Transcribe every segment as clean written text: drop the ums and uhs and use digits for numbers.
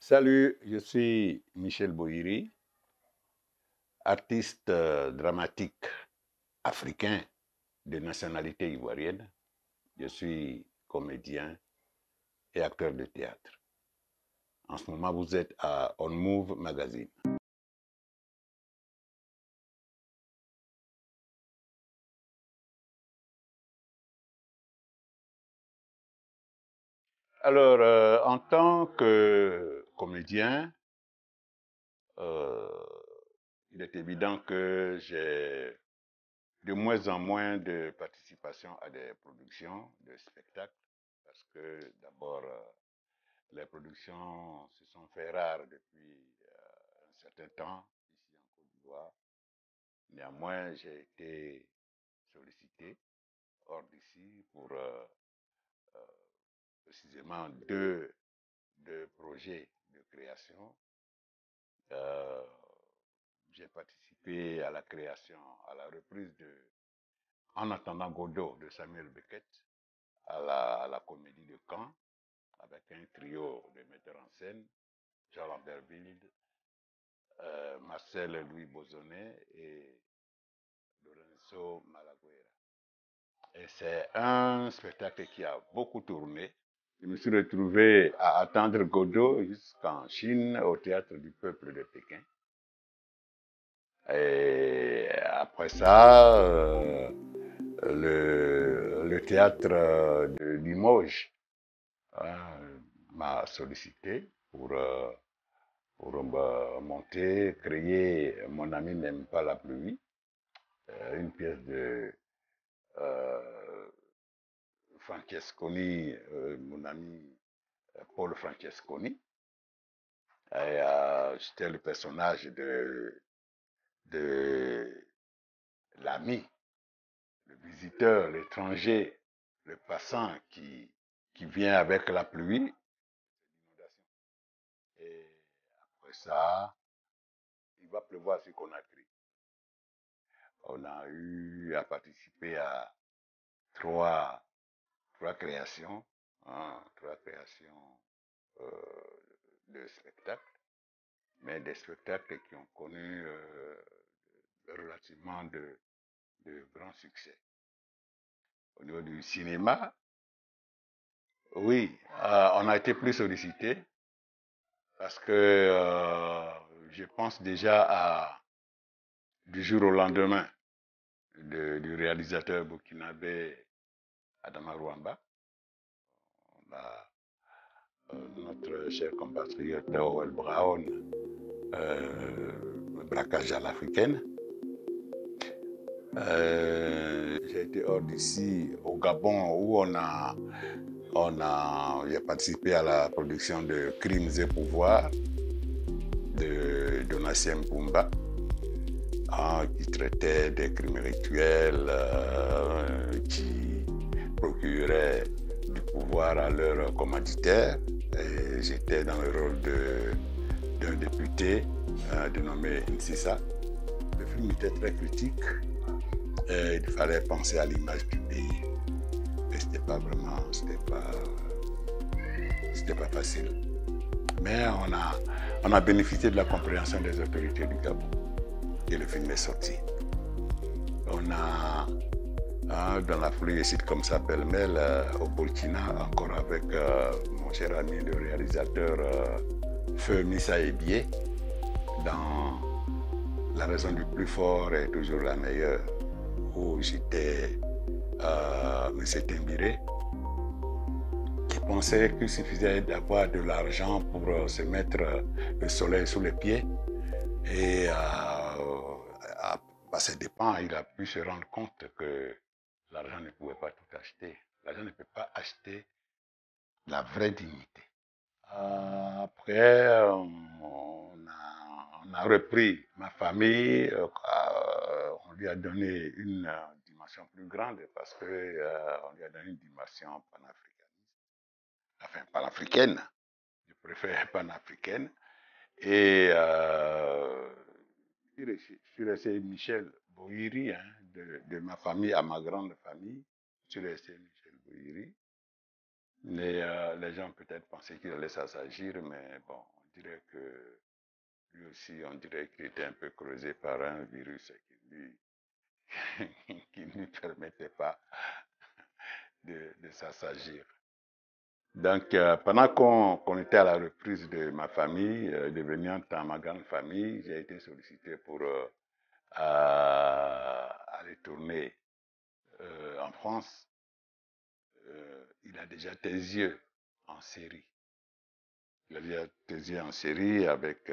Salut, je suis Michel Bohiri, artiste dramatique africain de nationalité ivoirienne. Je suis comédien et acteur de théâtre. En ce moment, vous êtes à On Move Magazine. Alors, en tant que comédien, euh, il est évident que j'ai de moins en moins de participation à des productions de spectacles parce que d'abord, les productions se sont fait rares depuis un certain temps ici en Côte d'Ivoire. Néanmoins, j'ai été sollicité hors d'ici pour euh, précisément deux projets de création. Euh, j'ai participé à la création, à la reprise de En attendant Godot de Samuel Beckett à la Comédie de Caen avec un trio de metteurs en scène, Jean-Lambert Wild, Marcel Louis Bozonnet et Lorenzo Malaguera. Et c'est un spectacle qui a beaucoup tourné. Je me suis retrouvé à attendre Godot jusqu'en Chine, au théâtre du peuple de Pékin. Et après ça, le théâtre de Limoges m'a sollicité pour monter, créer Mon ami n'aime pas la pluie, une pièce de euh, Francesconi, mon ami Paul Francesconi. J'étais le personnage de l'ami, le visiteur, l'étranger, le passant qui vient avec la pluie. Et après ça, il va pleuvoir sur Conakry. On a eu à participer à trois, trois créations, trois créations de spectacles, mais des spectacles qui ont connu relativement de grands succès. Au niveau du cinéma, oui, on a été plus sollicité parce que je pense déjà du jour au lendemain du réalisateur burkinabé Adama Rwamba. On a notre cher compatriote Howell Brown, braquage à l'africaine. J'ai été hors d'ici au Gabon où j'ai participé à la production de Crimes et Pouvoirs de Donatien Mpumba, qui traitait des crimes rituels, qui procuraient du pouvoir à leurs commanditaires. Et j'étais dans le rôle d'un député dénommé Nsissa. Le film était très critique. Et il fallait penser à l'image du pays. Et c'était pas facile. Mais on a bénéficié de la compréhension des autorités du Gabon. Et le film est sorti. On a, dans la foulée, des sites comme ça, pêle-mêle, au Burkina, encore avec mon cher ami, le réalisateur Feu Missa Ebié, dans La raison du plus fort est toujours la meilleure, où j'étais M. Tembiré, qui pensait qu'il suffisait d'avoir de l'argent pour se mettre le soleil sous les pieds. Et à ses dépens, il a pu se rendre compte que l'argent ne pouvait pas tout acheter. L'argent ne peut pas acheter la vraie dignité. Après, on a repris ma famille, on lui a donné une dimension plus grande parce qu'on lui a donné une dimension panafricaine, je préfère panafricaine. Et je suis resté Michel Bohiri, de ma famille à ma grande famille, je suis resté Michel Bohiri. Les gens peut-être pensaient qu'il allait s'agir, mais bon, dirait que lui aussi, on dirait qu'il était un peu creusé par un virus qui ne lui permettait pas de s'assagir. Donc, pendant qu'on était à la reprise de ma famille, devenant dans ma grande famille, j'ai été sollicité pour aller tourner en France. Il a déjà tes yeux en série. Il a déjà tes yeux en série avec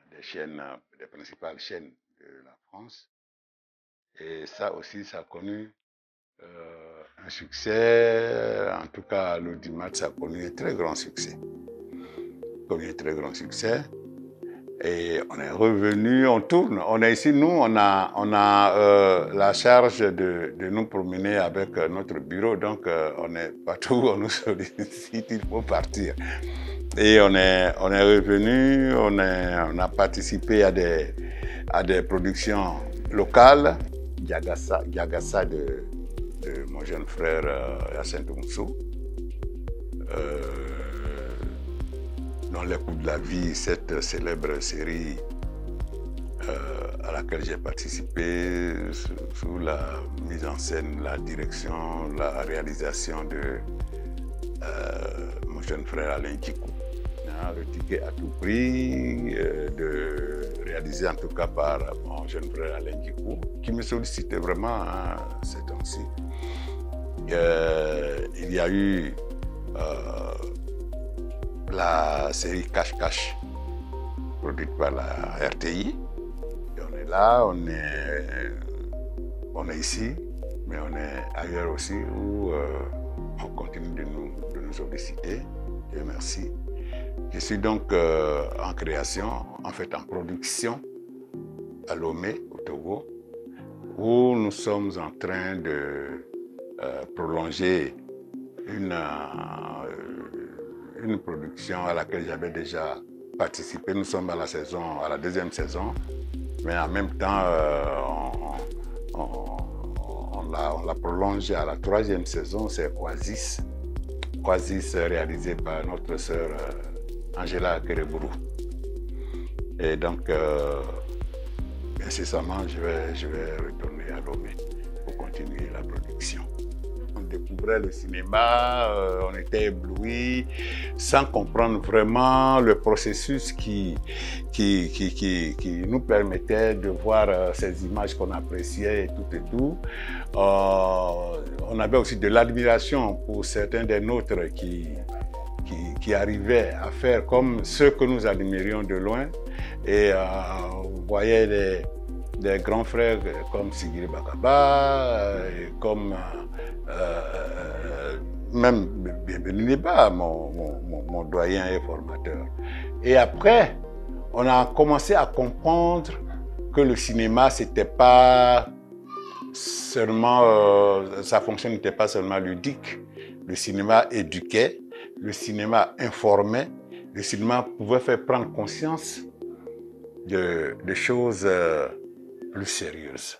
des chaînes, des principales chaînes de la France. Et ça aussi, ça a connu un succès. En tout cas, l'audimat, ça a connu un très grand succès. Connu un très grand succès. Et on est revenu, on tourne. On est ici, nous, on a la charge de nous promener avec notre bureau. Donc, on est partout où on nous sollicite, il faut partir. Et on est revenu, on a participé à des productions locales. Diagassa de mon jeune frère Yacine Tounsou. Dans les coups de la vie, cette célèbre série à laquelle j'ai participé sous la mise en scène, la direction, la réalisation de mon jeune frère Alain Djikou. Le ticket à tout prix, de réaliser en tout cas par mon jeune frère Alain Djikou, qui me sollicitait vraiment ces temps-ci. Il y a eu la série Cache-Cache, produite par la RTI. Et on est là, on est ici, mais on est ailleurs aussi où on continue de nous solliciter. Dieu merci. Je suis donc en création, en fait en production à Lomé, au Togo, où nous sommes en train de prolonger une production à laquelle j'avais déjà participé. Nous sommes à la deuxième saison, mais en même temps, on l'a prolongé à la troisième saison, c'est Oasis. Oasis réalisé par notre sœur Angela Kereburu. Et donc, incessamment, je vais retourner à Lomé pour continuer la production. On découvrait le cinéma, on était éblouis, sans comprendre vraiment le processus qui nous permettait de voir ces images qu'on appréciait et tout. On avait aussi de l'admiration pour certains des nôtres qui arrivaient à faire comme ceux que nous admirions de loin. Et on voyait des grands frères comme Sigiri Bakaba, comme même Bienvenue Niba, mon doyen et formateur. Et après, on a commencé à comprendre que le cinéma, c'était pas seulement, sa fonction n'était pas seulement ludique. Le cinéma éduquait, le cinéma informait, le cinéma pouvait faire prendre conscience de choses plus sérieuses.